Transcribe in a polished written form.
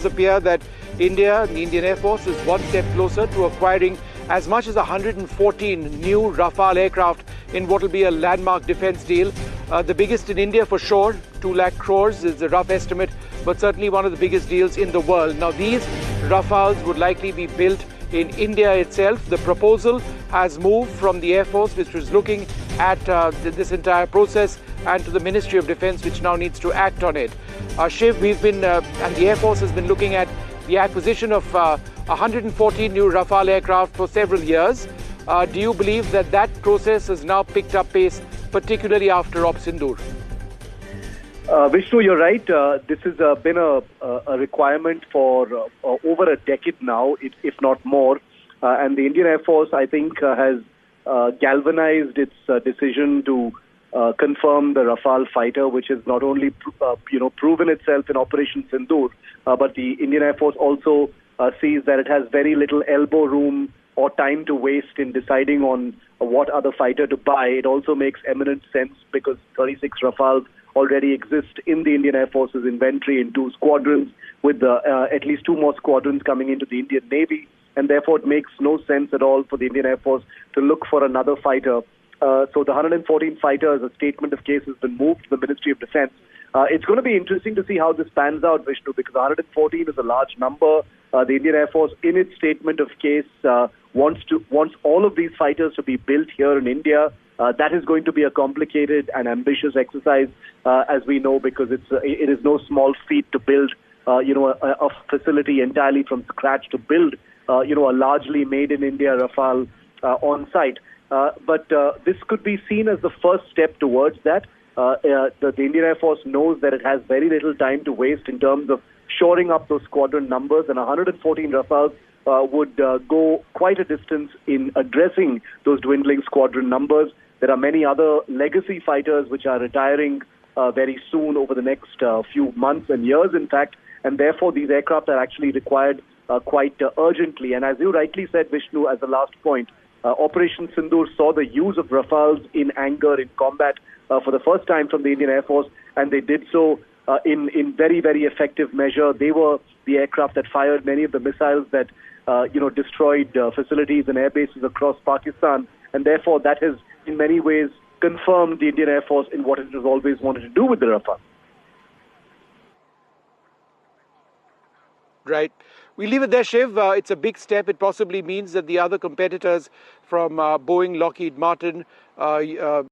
does appear that India, the Indian Air Force, is one step closer to acquiring as much as 114 new Rafale aircraft in what will be a landmark defense deal. The biggest in India for sure, 2 lakh crores is a rough estimate, but certainly one of the biggest deals in the world. Now, these Rafales would likely be built in India itself. The proposal has moved from the Air Force, which was looking at this entire process, and to the Ministry of Defense, which now needs to act on it. Shiv, we've been, and the Air Force has been looking at the acquisition of 114 new Rafale aircraft for several years. Do you believe that that process has now picked up pace, particularly after Op Sindoor? Vishnu, you're right. This has been a requirement for over a decade now, if not more. And the Indian Air Force, I think, has galvanized its decision to confirm the Rafale fighter, which has not only proven itself in Operation Sindoor, but the Indian Air Force also sees that it has very little elbow room or time to waste in deciding on what other fighter to buy. It also makes eminent sense because 36 Rafales already exist in the Indian Air Force's inventory in 2 squadrons, with at least 2 more squadrons coming into the Indian Navy, and therefore it makes no sense at all for the Indian Air Force to look for another fighter. So the 114 fighters, a statement of case has been moved to the Ministry of Defense. It's going to be interesting to see how this pans out, Vishnu, because 114 is a large number. The Indian Air Force, in its statement of case, wants all of these fighters to be built here in India. That is going to be a complicated and ambitious exercise, as we know, because it is no small feat to build, a facility entirely from scratch, to build, a largely made in India Rafale on site. But this could be seen as the first step towards that. The Indian Air Force knows that it has very little time to waste in terms of shoring up those squadron numbers, and 114 Rafales would go quite a distance in addressing those dwindling squadron numbers. There are many other legacy fighters which are retiring very soon, over the next few months and years, in fact, and therefore these aircraft are actually required quite urgently. And as you rightly said, Vishnu, as the last point, Operation Sindoor saw the use of Rafales in anger, in combat, for the first time from the Indian Air Force, and they did so in very, very effective measure. They were the aircraft that fired many of the missiles that destroyed facilities and air bases across Pakistan, and therefore that has in many ways confirmed the Indian Air Force in what it has always wanted to do with the Rafale. Right. We leave it there, Shiv. It's a big step. It possibly means that the other competitors from Boeing, Lockheed Martin,